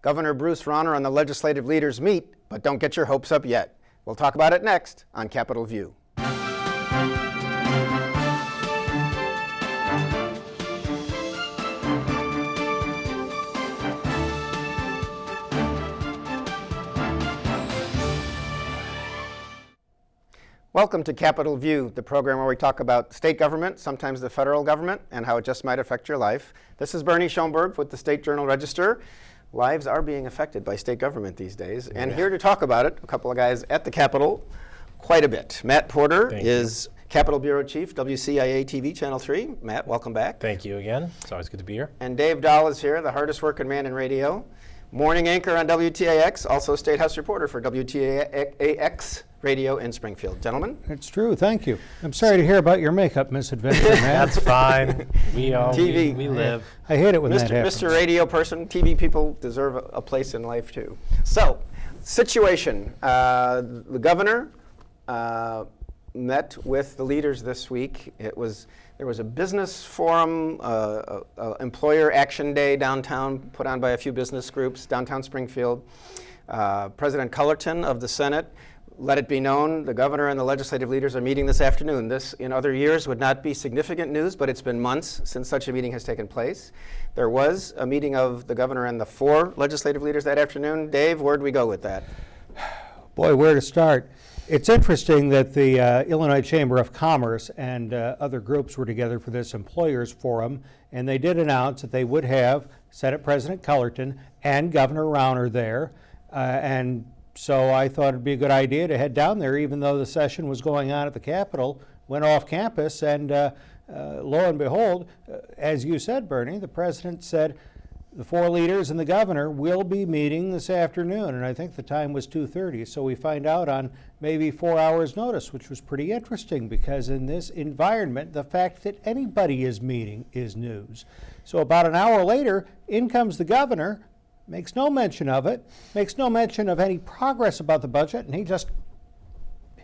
Governor Bruce Rauner and the legislative leaders meet, but don't get your hopes up yet. We'll talk about it next on Capitol View. Welcome to Capitol View, the program where we talk about state government, sometimes the federal government, and how it just might affect your life. This is Bernie Schoenburg with the State Journal-Register. Lives are being affected by state government these days, and here to talk about it, a couple of guys at the Capitol, quite a bit. Matt Porter is Capitol Bureau Chief, WCIA TV, Channel 3. Matt, welcome back. Thank you again. It's always good to be here. And Dave Dahl is here, the hardest working man in radio. Morning anchor on WTAX, also State House reporter for WTAX Radio in Springfield. Gentlemen? It's true, thank you. I'm sorry to hear about your makeup misadventure, Matt. That's fine. We live. I hate it when that happens. Mr. Radio person, TV people deserve a place in life too. So, situation. The governor met with the leaders this week. There was a business forum, employer action day downtown, put on by a few business groups, downtown Springfield. President Cullerton of the Senate let it be known the governor and the legislative leaders are meeting this afternoon. This, in other years, would not be significant news, but it's been months since such a meeting has taken place. There was a meeting of the governor and the 4 legislative leaders that afternoon. Dave, where'd we go with that? Boy, where to start? It's interesting that the Illinois Chamber of Commerce and other groups were together for this employers forum, and they did announce that they would have Senate President Cullerton and Governor Rauner there, and so I thought it'd be a good idea to head down there, even though the session was going on at the Capitol, went off campus, and lo and behold, as you said, Bernie, the president said the 4 leaders and the governor will be meeting this afternoon, and I think the time was 2:30, so we find out on maybe 4 hours' notice, which was pretty interesting, because in this environment, the fact that anybody is meeting is news. So about an hour later, in comes the governor, makes no mention of it, makes no mention of any progress about the budget, and he just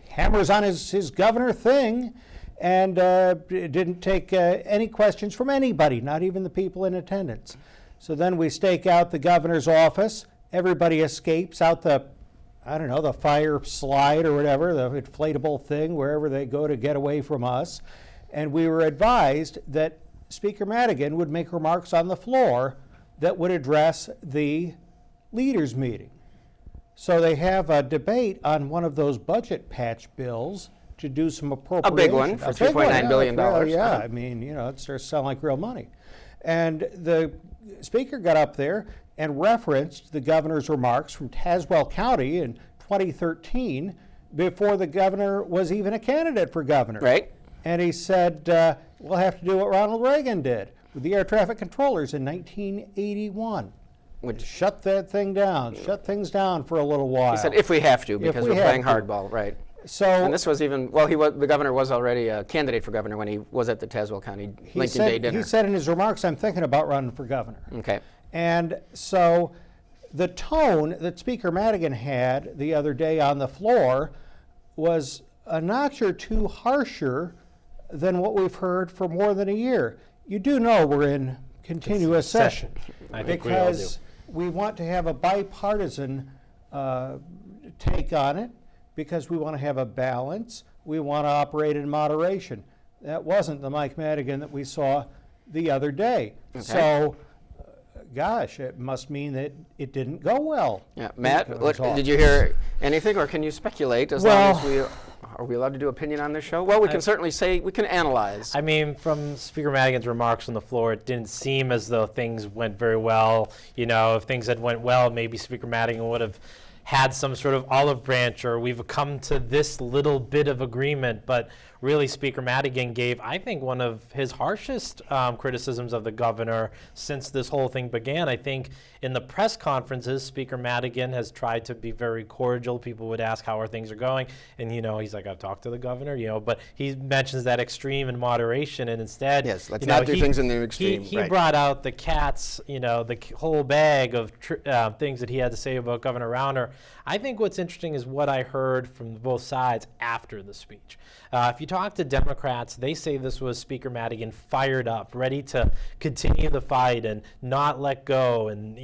hammers on his governor thing, and didn't take any questions from anybody, not even the people in attendance. So then we stake out the governor's office. Everybody escapes out the fire slide or whatever, the inflatable thing, wherever they go to get away from us. And we were advised that Speaker Madigan would make remarks on the floor that would address the leaders' meeting. So they have a debate on one of those budget patch bills to do some appropriation. A big one for $3.9 billion. Yeah, I mean, it starts to sound like real money. And the speaker got up there and referenced the governor's remarks from Tazewell County in 2013 before the governor was even a candidate for governor. Right. And he said, we'll have to do what Ronald Reagan did with the air traffic controllers in 1981. Which shut that thing down, shut things down for a little while. He said, if we have to, because we're playing hardball, right. So, and this was even, the governor was already a candidate for governor when he was at the Tazewell County Lincoln Day dinner. He said in his remarks, I'm thinking about running for governor. Okay. And so the tone that Speaker Madigan had the other day on the floor was a notch or two harsher than what we've heard for more than a year. You do know we're in continuous session. I think we all do. Because we want to have a bipartisan take on it, because we want to have a balance. We want to operate in moderation. That wasn't the Mike Madigan that we saw the other day. Okay. So, gosh, it must mean that it didn't go well. Yeah, Matt, did you hear anything, or can you speculate? Are we allowed to do opinion on this show? Well, we can certainly say, we can analyze. I mean, from Speaker Madigan's remarks on the floor, it didn't seem as though things went very well. If things had went well, maybe Speaker Madigan would have had some sort of olive branch, or we've come to this little bit of agreement. But really, Speaker Madigan gave, I think, one of his harshest criticisms of the governor since this whole thing began. I think in the press conferences, Speaker Madigan has tried to be very cordial. People would ask how things are going, and he's like, I've talked to the governor, but he mentions that extreme and moderation, and instead, yes, let's not do things in the extreme. He brought out the cat's, the whole bag of things that he had to say about Governor Rauner. I think what's interesting is what I heard from both sides after the speech. If you talk to Democrats, they say this was Speaker Madigan fired up, ready to continue the fight and not let go. And,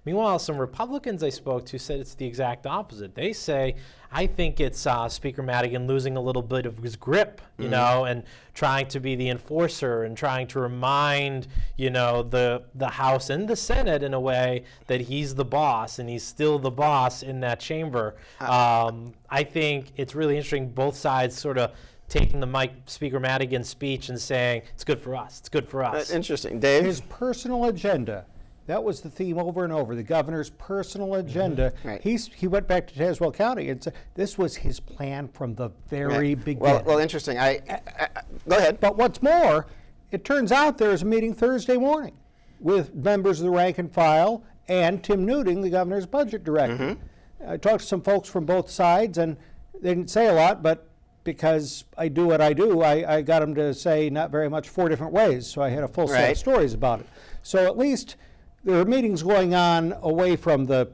meanwhile, some Republicans I spoke to said it's the exact opposite. They say, I think it's Speaker Madigan losing a little bit of his grip, and trying to be the enforcer and trying to remind, the House and the Senate in a way that he's the boss and he's still the boss in that chamber. I think it's really interesting, both sides sort of taking the mic, Speaker Madigan's speech, and saying, it's good for us, it's good for us. That's interesting. Dave? His personal agenda. That was the theme over and over, the governor's personal agenda. Right. He went back to Tazewell County and said this was his plan from the very beginning. Well, interesting. I go ahead. But what's more, it turns out there is a meeting Thursday morning with members of the rank and file and Tim Newting, the governor's budget director. I talked to some folks from both sides, and they didn't say a lot, but because I do what I do, I got them to say not very much 4 different ways, so I had a full set of stories about it. So at least there are meetings going on away from the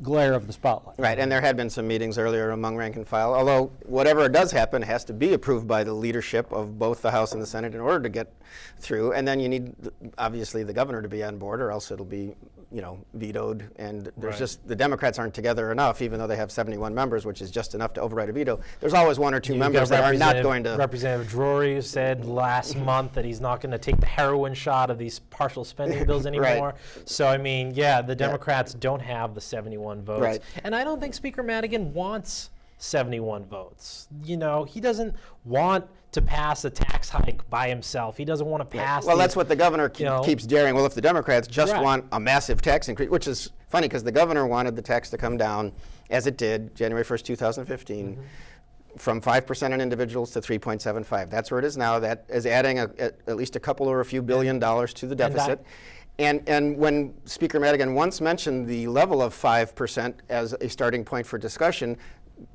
glare of the spotlight. Right, and there had been some meetings earlier among rank and file, although whatever does happen has to be approved by the leadership of both the House and the Senate in order to get through, and then you need, obviously, the governor to be on board, or else it'll be, vetoed, and there's just, the Democrats aren't together enough, even though they have 71 members, which is just enough to override a veto. There's always 1 or 2 members that are not going to... Representative Drury said last month that he's not going to take the heroin shot of these partial spending bills anymore. So, the Democrats don't have the 71 votes. Right. And I don't think Speaker Madigan wants 71 votes. He doesn't want to pass a tax hike by himself. He doesn't want to pass. Well, that's what the governor keeps daring. Well, if the Democrats just want a massive tax increase, which is funny because the governor wanted the tax to come down, as it did, January 1st, 2015, from 5% on individuals to 3.75. That's where it is now. That is adding at least a couple or a few $1 billion to the deficit. And when Speaker Madigan once mentioned the level of 5% as a starting point for discussion,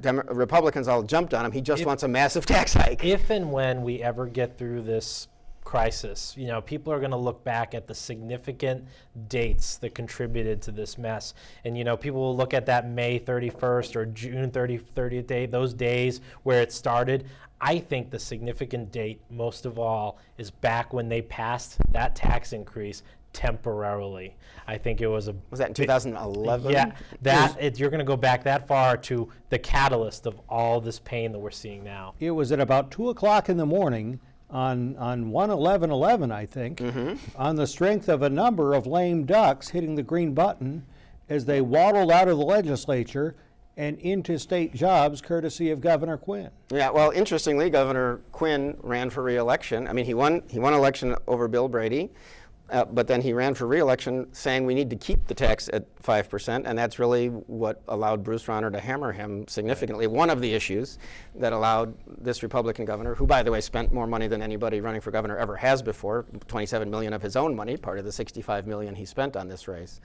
Republicans all jumped on him. He just wants a massive tax hike. If and when we ever get through this crisis, people are going to look back at the significant dates that contributed to this mess. And, people will look at that May 31st or June 30th day, those days where it started. I think the significant date, most of all, is back when they passed that tax increase temporarily. I think it was Was that in 2011? Yeah, you're going to go back that far to the catalyst of all this pain that we're seeing now. It was at about 2 o'clock in the morning on 1/11/11, I think, on the strength of a number of lame ducks hitting the green button as they waddled out of the legislature and into state jobs courtesy of Governor Quinn. Yeah, well, interestingly, Governor Quinn ran for re-election. I mean, he won election over Bill Brady. But then he ran for re-election saying we need to keep the tax at 5%, and that's really what allowed Bruce Rauner to hammer him significantly. One of the issues that allowed this Republican governor, who, by the way, spent more money than anybody running for governor ever has before, $27 million of his own money, part of the $65 million he spent on this race,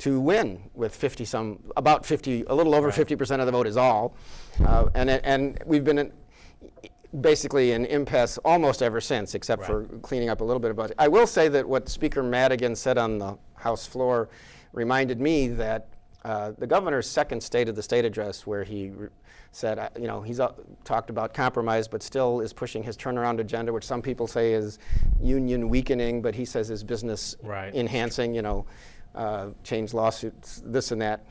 to win with a little over 50% of the vote is all. And we've been basically an impasse almost ever since, except for cleaning up a little bit about it. I will say that what Speaker Madigan said on the House floor reminded me that the governor's second State of the State address, where he said, he's talked about compromise, but still is pushing his turnaround agenda, which some people say is union weakening, but he says is business enhancing, change lawsuits, this and that.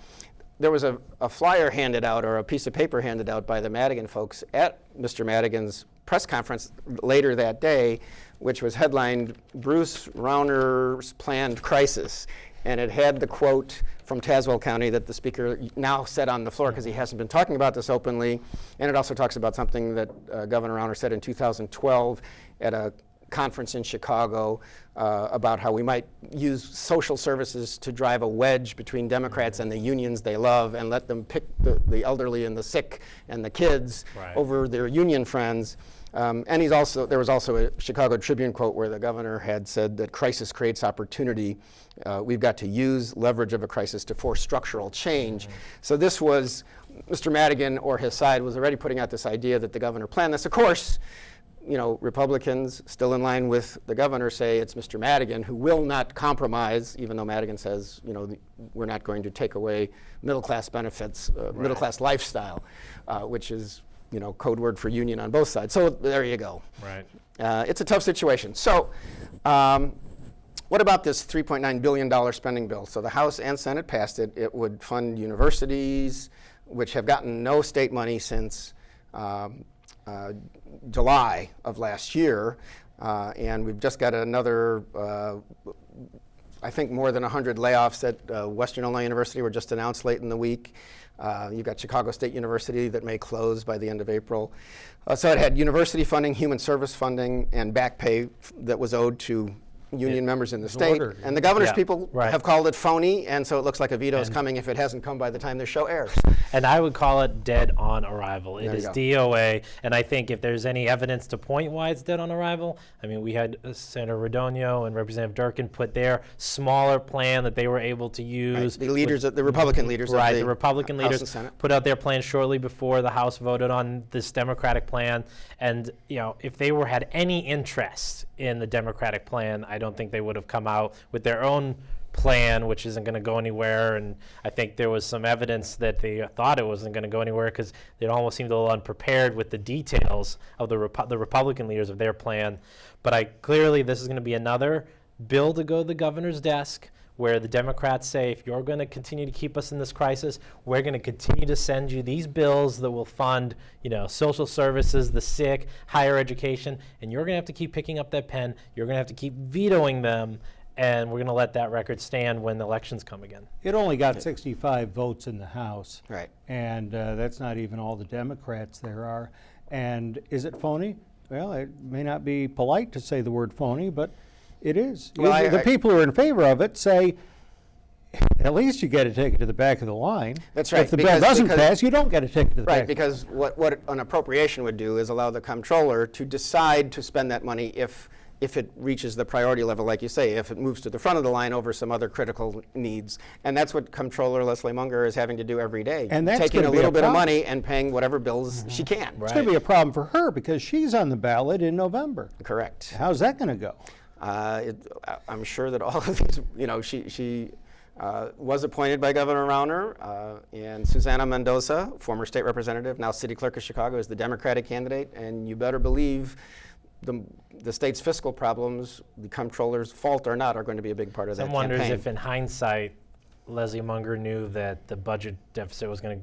There was a flyer handed out, or a piece of paper handed out by the Madigan folks at Mr. Madigan's press conference later that day, which was headlined Bruce Rauner's Planned Crisis. And it had the quote from Tazewell County that the speaker now said on the floor, because he hasn't been talking about this openly. And it also talks about something that Governor Rauner said in 2012 at a conference in Chicago about how we might use social services to drive a wedge between Democrats and the unions they love, and let them pick the elderly and the sick and the kids over their union friends. And there was also a Chicago Tribune quote where the governor had said that crisis creates opportunity. We've got to use leverage of a crisis to force structural change. So this was, Mr. Madigan or his side was already putting out this idea that the governor planned this. Of course, Republicans still in line with the governor say it's Mr. Madigan who will not compromise, even though Madigan says, we're not going to take away middle-class benefits, middle-class lifestyle, which is code word for union on both sides. So there you go. Right. It's a tough situation. So what about this $3.9 billion spending bill? So the House and Senate passed it. It would fund universities, which have gotten no state money since July of last year. And we've just got another, I think more than 100 layoffs at Western Illinois University were just announced late in the week. You've got Chicago State University that may close by the end of April. So it had university funding, human service funding, and back pay that was owed to union members in the state. ordered. And the governor's Yeah, people right. have called it phony, and so it looks like a veto is coming if it hasn't come by the time this show airs. And I would call it dead on arrival. It There you is go. DOA, and I think if there's any evidence to point why it's dead on arrival, I mean, we had Senator Radonio and Representative Durkin put their smaller plan that they were able to use. The leaders, the Republican leaders of Right, the Republican House and leaders Senate. put out their plan shortly before the House voted on this Democratic plan. And, if they had any interest in the Democratic plan, I don't think they would have come out with their own plan, which isn't going to go anywhere. And I think there was some evidence that they thought it wasn't going to go anywhere because they almost seemed a little unprepared with the details of the Republican leaders of their plan. But clearly this is going to be another bill to go to the governor's desk where the Democrats say, if you're going to continue to keep us in this crisis, we're going to continue to send you these bills that will fund, social services, the sick, higher education, and you're going to have to keep picking up that pen. You're going to have to keep vetoing them, and we're going to let that record stand when the elections come again. It only got 65 votes in the House. Right. And that's not even all the Democrats there are. And is it phony? Well, it may not be polite to say the word phony, but it is. Well, The people who are in favor of it say, at least you get a ticket to the back of the line. That's right, If the bill because- doesn't because- pass, you don't get a ticket to the back. Right, because what an appropriation would do is allow the comptroller to decide to spend that money if it reaches the priority level, like you say, if it moves to the front of the line over some other critical needs. And that's what Comptroller Leslie Munger is having to do every day. And that's taking gonna a be little a bit of problem. money and paying whatever bills she can. It's going to be a problem for her because she's on the ballot in November. Correct. How's that going to go? I'm sure that all of these, she was appointed by Governor Rauner, and Susana Mendoza, former state representative, now city clerk of Chicago, is the Democratic candidate, and you better believe the state's fiscal problems, the comptroller's fault or not, are going to be a big part of that Some wonders campaign. if in hindsight, Leslie Munger knew that the budget crisis was going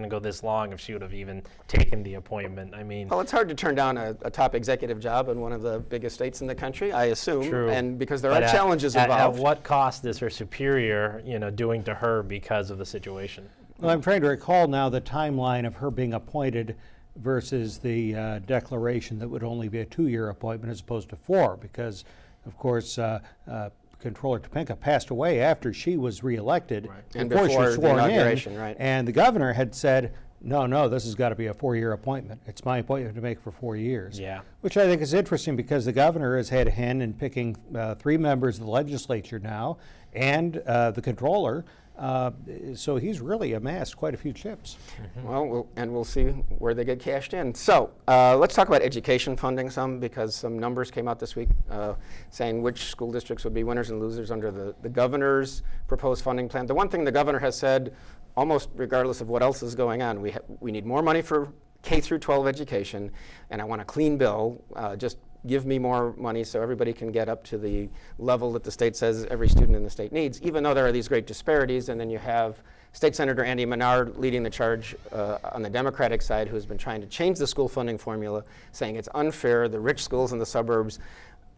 to go this long, if she would have even taken the appointment. I mean, Well, it's hard to turn down a top executive job in one of the biggest states in the country, I assume, true. and because there But are challenges at involved. what cost is her superior, doing to her because of the situation? Well, I'm trying to recall now the timeline of her being appointed versus the declaration that would only be a 2-year appointment as opposed to 4, because, of course, Controller Topinka passed away after she was reelected, And before she before was the sworn inauguration, in, right. and the governor had said, no, this has got to be a 4-year appointment. It's my appointment to make for 4 years. Yeah. Which I think is interesting because the governor has had a hand in picking 3 members of the legislature now and the controller. So he's really amassed quite a few chips. Well, we'll see where they get cashed in. So let's talk about education funding some, because some numbers came out this week saying which school districts would be winners and losers under the governor's proposed funding plan. The one thing the governor has said, almost regardless of what else is going on, we need more money for K through 12 education, and I want a clean bill. Just give me more money so everybody can get up to the level that the state says every student in the state needs, even though there are these great disparities. And then you have State Senator Andy Menard leading the charge on the Democratic side, who's been trying to change the school funding formula, saying it's unfair. The rich schools in the suburbs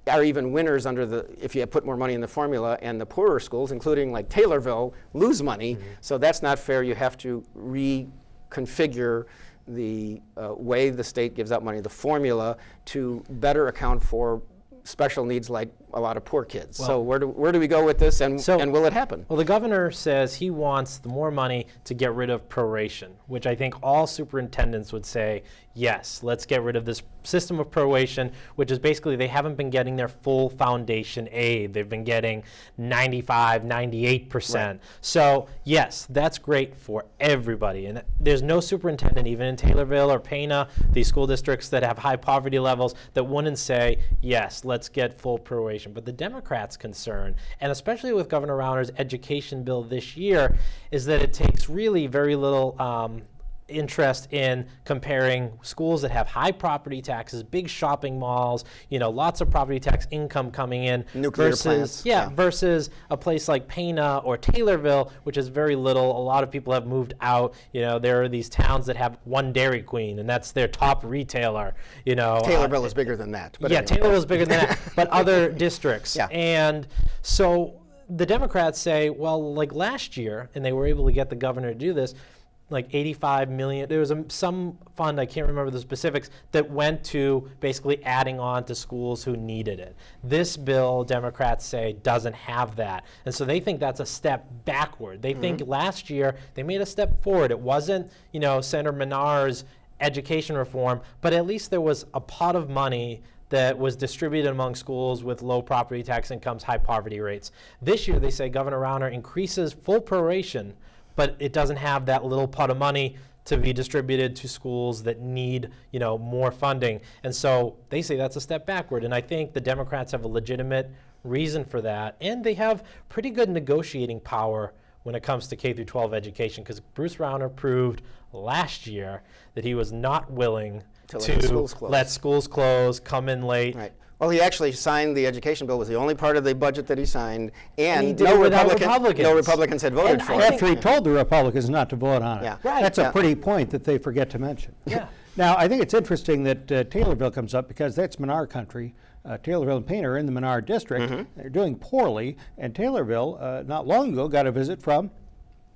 are even winners if you put more money in the formula, and the poorer schools, including like Taylorville, lose money. So that's not fair. You have to reconfigure the way the state gives out money, the formula, to better account for special needs like a lot of poor kids. So where do we go with this, and will it happen? Well, the governor says he wants the more money to get rid of proration, which I think all superintendents would say, yes, let's get rid of this system of proration, which is basically they haven't been getting their full foundation aid. They've been getting 95, 98%. Right. So yes, that's great for everybody. And there's no superintendent, even in Taylorville or Pana, these school districts that have high poverty levels, that wouldn't say, yes, let's get full proration. But the Democrats' concern, and especially with Governor Rauner's education bill this year, is that it takes really very little interest in comparing schools that have high property taxes, big shopping malls, lots of property tax income coming in, Nuclear plants. versus a place like Pana or Taylorville, which is very little. A lot of people have moved out. There are these towns that have one Dairy Queen, and that's their top retailer. Taylorville is bigger than that. But yeah, anyway. Taylorville is bigger than that, but other districts. Yeah. And so the Democrats say, well, like last year, and they were able to get the governor to do this, like 85 million. There was some fund, I can't remember the specifics, that went to basically adding on to schools who needed it. This bill, Democrats say, doesn't have that. And so they think that's a step backward. They think last year they made a step forward. It wasn't, Senator Menard's education reform, but at least there was a pot of money that was distributed among schools with low property tax incomes, high poverty rates. This year, they say Governor Rauner increases full proration, but it doesn't have that little pot of money to be distributed to schools that need, more funding. And so they say that's a step backward. And I think the Democrats have a legitimate reason for that. And they have pretty good negotiating power when it comes to K through 12 education, because Bruce Rauner proved last year that he was not willing to let schools close, come in late. Right. Well, he actually signed the education bill. Was the only part of the budget that he signed, and he did it without Republicans. No Republicans had voted for it. After he told the Republicans not to vote on it. Yeah. Right. That's a pretty point that they forget to mention. Yeah. Now, I think it's interesting that Taylorville comes up because that's Menard country. Taylorville and Pana are in the Menard district. They're doing poorly, and Taylorville, not long ago, got a visit from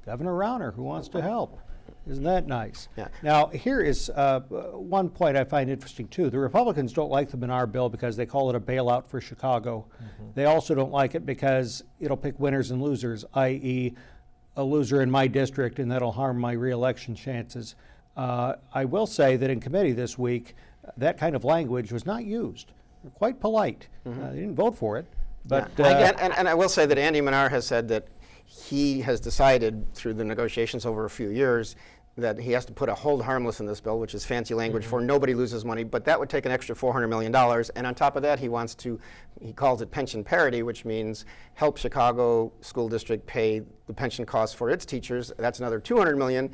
Governor Rauner, who wants to help. Isn't that nice? Yeah. Now, here is one point I find interesting, too. The Republicans don't like the Menard bill because they call it a bailout for Chicago. They also don't like it because it'll pick winners and losers, i.e., a loser in my district, and that'll harm my reelection chances. I will say that in committee this week, that kind of language was not used. They're quite polite. They didn't vote for it. But and I will say that Andy Menard has said that he has decided through the negotiations over a few years that he has to put a hold harmless in this bill, which is fancy language for nobody loses money, but that would take an extra $400 million. And on top of that, he calls it pension parity, which means help Chicago School District pay the pension costs for its teachers. That's another $200 million.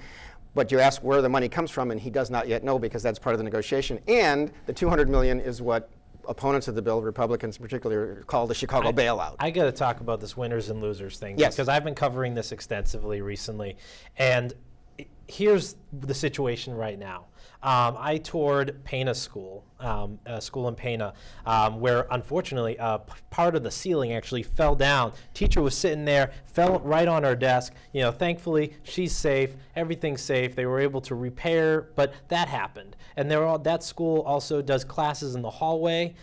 But you ask where the money comes from, and he does not yet know because that's part of the negotiation. And the $200 million is what opponents of the bill, Republicans in particular, call the Chicago bailout. I got to talk about this winners and losers thing, yes, because I've been covering this extensively recently. And here's the situation right now. I toured Pana School, a school in Pana, where unfortunately part of the ceiling actually fell down. Teacher was sitting there, fell right on her desk. Thankfully she's safe, everything's safe. They were able to repair, but that happened. And that school also does classes in the hallway.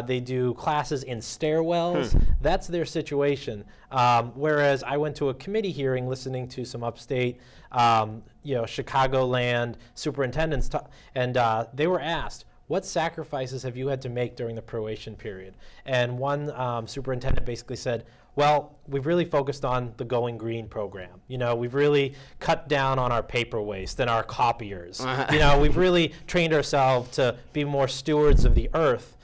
They do classes in stairwells. That's their situation. Whereas I went to a committee hearing listening to some upstate Chicagoland superintendents, and they were asked, what sacrifices have you had to make during the proration period? And one superintendent basically said, well, we've really focused on the Going Green program. We've really cut down on our paper waste and our copiers. We've really trained ourselves to be more stewards of the earth.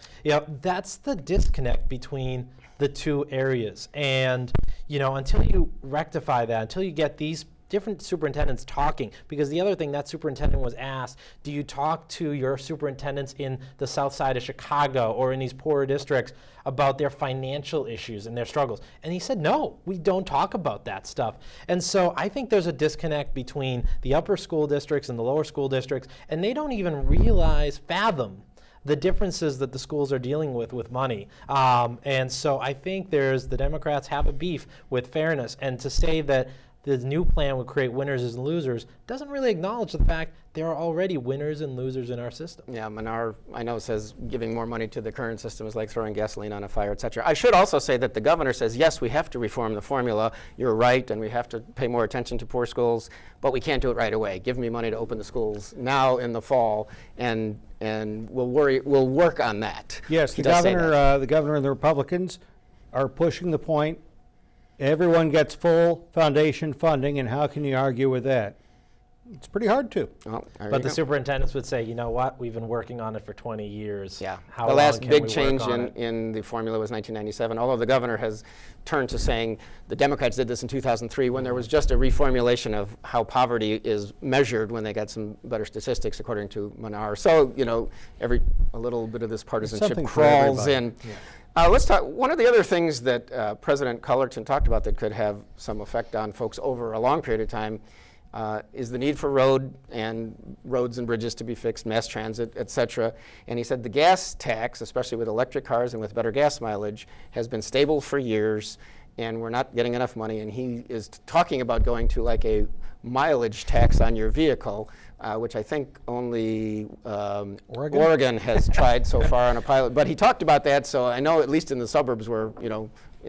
That's the disconnect between the two areas. And, until you rectify that, until you get these different superintendents talking, because the other thing that superintendent was asked, do you talk to your superintendents in the south side of Chicago or in these poorer districts about their financial issues and their struggles? And he said, no, we don't talk about that stuff. And so I think there's a disconnect between the upper school districts and the lower school districts, and they don't even fathom the differences that the schools are dealing with money. And so I think the Democrats have a beef with fairness, and to say that the new plan would create winners and losers doesn't really acknowledge the fact there are already winners and losers in our system. Yeah, Menard, I know, says giving more money to the current system is like throwing gasoline on a fire, et cetera. I should also say that the governor says, yes, we have to reform the formula. You're right, and we have to pay more attention to poor schools, but we can't do it right away. Give me money to open the schools now in the fall, and we'll work on that. Yes, the governor and the Republicans are pushing the point. Everyone gets full foundation funding, and how can you argue with that? It's pretty hard to. Well, there But you the go. superintendents would say, you know what, we've been working on it for 20 years. Yeah. How The long last can big we change work on it? in the formula was 1997, although the governor has turned to saying the Democrats did this in 2003 when there was just a reformulation of how poverty is measured when they got some better statistics according to Manar. So, a little bit of this partisanship something for crawls everybody. in. Let's talk, one of the other things that President Cullerton talked about that could have some effect on folks over a long period of time is the need for roads and bridges to be fixed, mass transit, et cetera. And he said the gas tax, especially with electric cars and with better gas mileage, has been stable for years, and we're not getting enough money. And he is talking about going to like a mileage tax on your vehicle, which I think only Oregon has tried so far on a pilot. But he talked about that, so I know at least in the suburbs where,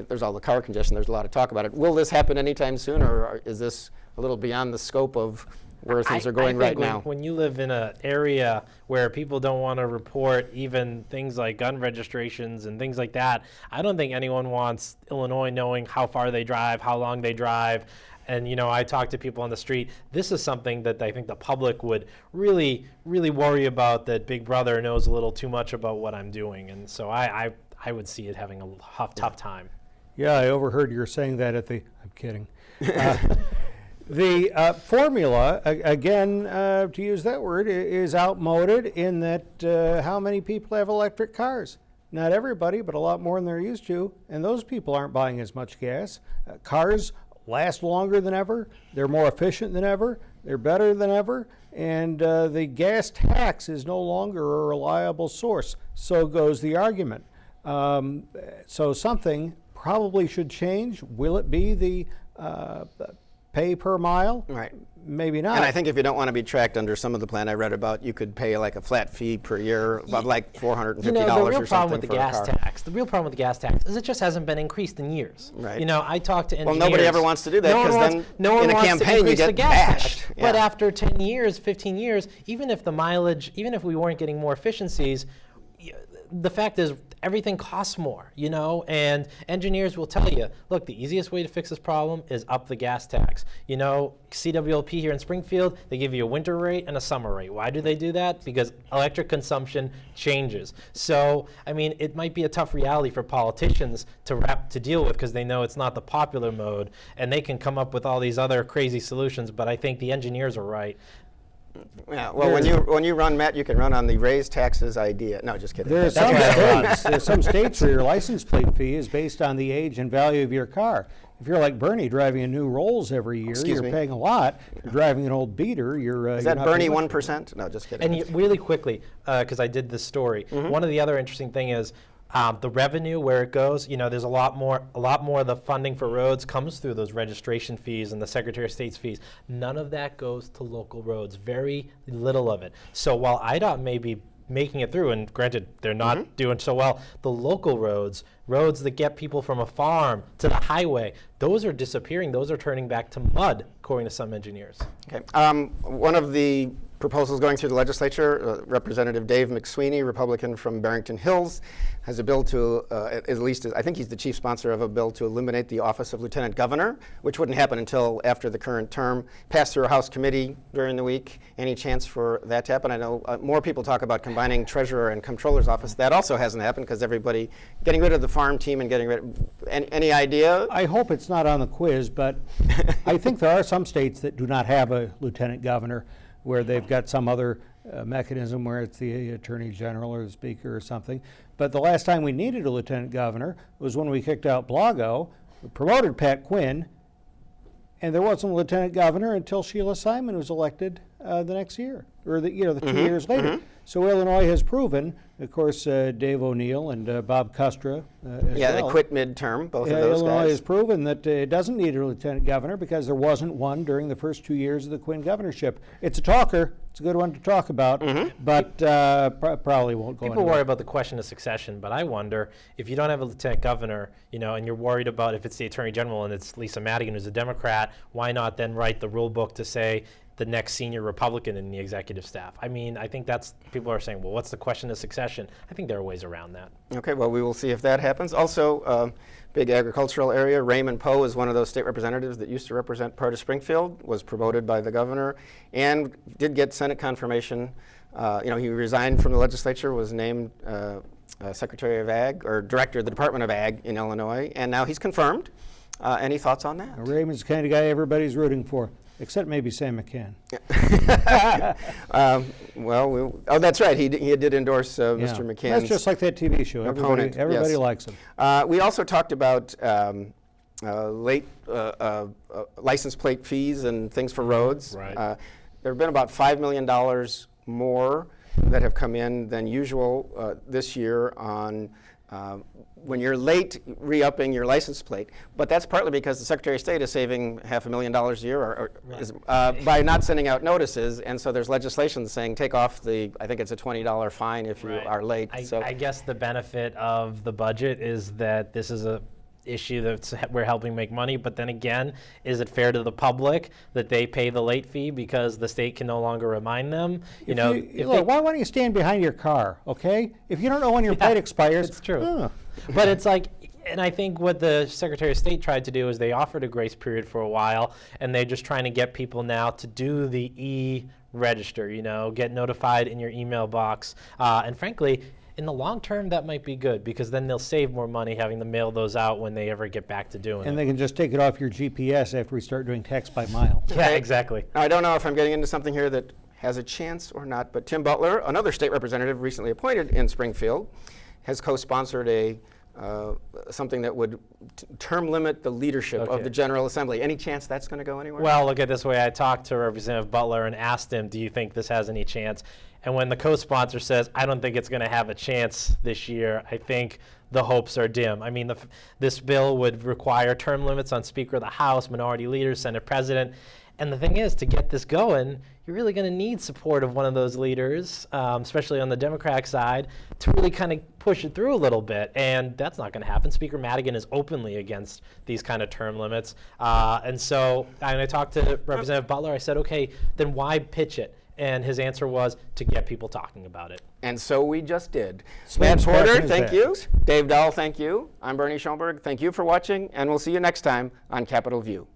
there's all the car congestion, there's a lot of talk about it. Will this happen anytime soon, or is this a little beyond the scope of where things are going I right think now? when you live in an area where people don't want to report even things like gun registrations and things like that, I don't think anyone wants Illinois knowing how far they drive, how long they drive. And, I talk to people on the street. This is something that I think the public would really, really worry about, that Big Brother knows a little too much about what I'm doing. And so I would see it having a tough time. Yeah, I overheard you saying that I'm kidding. The formula, again, to use that word, is outmoded in that how many people have electric cars? Not everybody, but a lot more than they're used to, and those people aren't buying as much gas. Cars last longer than ever, they're more efficient than ever, they're better than ever, and the gas tax is no longer a reliable source. So goes the argument. So something probably should change. Will it be the pay per mile? Right. Maybe not. And I think if you don't want to be tracked under some of the plan I read about, you could pay like a flat fee per year of like $450 the real or problem something with the for a gas car. tax, the real problem with the gas tax is it just hasn't been increased in years. Right. I talked to engineers. Well, nobody ever wants to do that, No one 'cause wants- then no one in a wants to campaign you increase the get gas bashed. tax. But Yeah. after 10 years, 15 years, even if the mileage, even if we weren't getting more efficiencies, the fact is everything costs more, and engineers will tell you, look, the easiest way to fix this problem is up the gas tax. CWLP here in Springfield, they give you a winter rate and a summer rate. Why do they do that? Because electric consumption changes. So, it might be a tough reality for politicians to deal with, because they know it's not the popular mode, and they can come up with all these other crazy solutions, but I think the engineers are right. Yeah, well, when you run, Matt, you can run on the raise taxes idea. No, just kidding. There's some states where your license plate fee is based on the age and value of your car. If you're like Bernie driving a new Rolls every year, you're paying a lot. If you're driving an old beater, Is that Bernie 1%? No, just kidding. And really quickly, because I did this story, one of the other interesting thing is the revenue, where it goes. There's a lot more of the funding for roads comes through those registration fees and the Secretary of State's fees. None of that goes to local roads. Very little of it. So while IDOT may be making it through, and granted they're not doing so well, the local roads that get people from a farm to the highway, those are disappearing. Those are turning back to mud, according to some engineers. Okay. One of the proposals going through the legislature, Representative Dave McSweeney, Republican from Barrington Hills, has a bill to, at least I think he's the chief sponsor of a bill to eliminate the office of lieutenant governor, which wouldn't happen until after the current term. Passed through a House committee during the week. Any chance for that to happen? I know more people talk about combining treasurer and comptroller's office. That also hasn't happened because everybody getting rid of the farm team and getting rid of, any idea? I hope it's not on the quiz, but I think there are some states that do not have a lieutenant governor, where they've got some other mechanism where it's the attorney general or the speaker or something. But the last time we needed a lieutenant governor was when we kicked out Blago, we promoted Pat Quinn, and there wasn't a lieutenant governor until Sheila Simon was elected the next year, or the 2 years later. So Illinois has proven, of course, Dave O'Neill and Bob Custra as Yeah, well. they quit midterm, both of those Illinois guys. has proven that it doesn't need a lieutenant governor because there wasn't one during the first 2 years of the Quinn governorship. It's a talker. It's a good one to talk about, but probably won't go People anywhere. worry about the question of succession, but I wonder if you don't have a lieutenant governor, and you're worried about if it's the attorney general and it's Lisa Madigan who's a Democrat, why not then write the rule book to say the next senior Republican in the executive staff. I mean, I think that's, people are saying, well, what's the question of succession? I think there are ways around that. Okay, well, we will see if that happens. Also, big agricultural area. Raymond Poe is one of those state representatives that used to represent part of Springfield, was promoted by the governor, and did get Senate confirmation. He resigned from the legislature, was named Secretary of Ag, or Director of the Department of Ag in Illinois, and now he's confirmed. Any thoughts on that? Raymond's the kind of guy everybody's rooting for, except maybe Sam McCann. That's right. He did endorse Mr. McCann's. That's just like that TV show. Opponent, Everybody yes. likes him. We also talked about late license plate fees and things for roads. Right. There have been about $5 million more that have come in than usual this year on when you're late re-upping your license plate. But that's partly because the Secretary of State is saving $500,000 a year by not sending out notices. And so there's legislation saying take off I think it's a $20 fine if you are late. I guess the benefit of the budget is that this is a issue that we're helping make money, but then again, is it fair to the public that they pay the late fee because the state can no longer remind them? Why don't you stand behind your car, okay? If you don't know when your plate expires. It's true. But it's like, and I think what the Secretary of State tried to do is they offered a grace period for a while, and they're just trying to get people now to do the e-register, get notified in your email box. And frankly, in the long term, that might be good because then they'll save more money having to mail those out when they ever get back to doing it. And they can just take it off your GPS after we start doing text by mile. Yeah, exactly. I don't know if I'm getting into something here that has a chance or not, but Tim Butler, another state representative recently appointed in Springfield, has co-sponsored something that would term limit the leadership of the General Assembly. Any chance that's going to go anywhere? Well, look at it this way. I talked to Representative Butler and asked him, do you think this has any chance? And when the co-sponsor says, I don't think it's going to have a chance this year, I think the hopes are dim. I mean, this bill would require term limits on Speaker of the House, Minority Leaders, Senate President. And the thing is, to get this going, you're really going to need support of one of those leaders, especially on the Democratic side, to really kind of push it through a little bit. And that's not going to happen. Speaker Madigan is openly against these kind of term limits. And I talked to Representative Butler. I said, okay, then why pitch it? And his answer was to get people talking about it. And so we just did. Matt Matt Porter, Spartan is thank you. next. Dave Dahl, thank you. I'm Bernie Schoenburg. Thank you for watching, and we'll see you next time on Capitol View.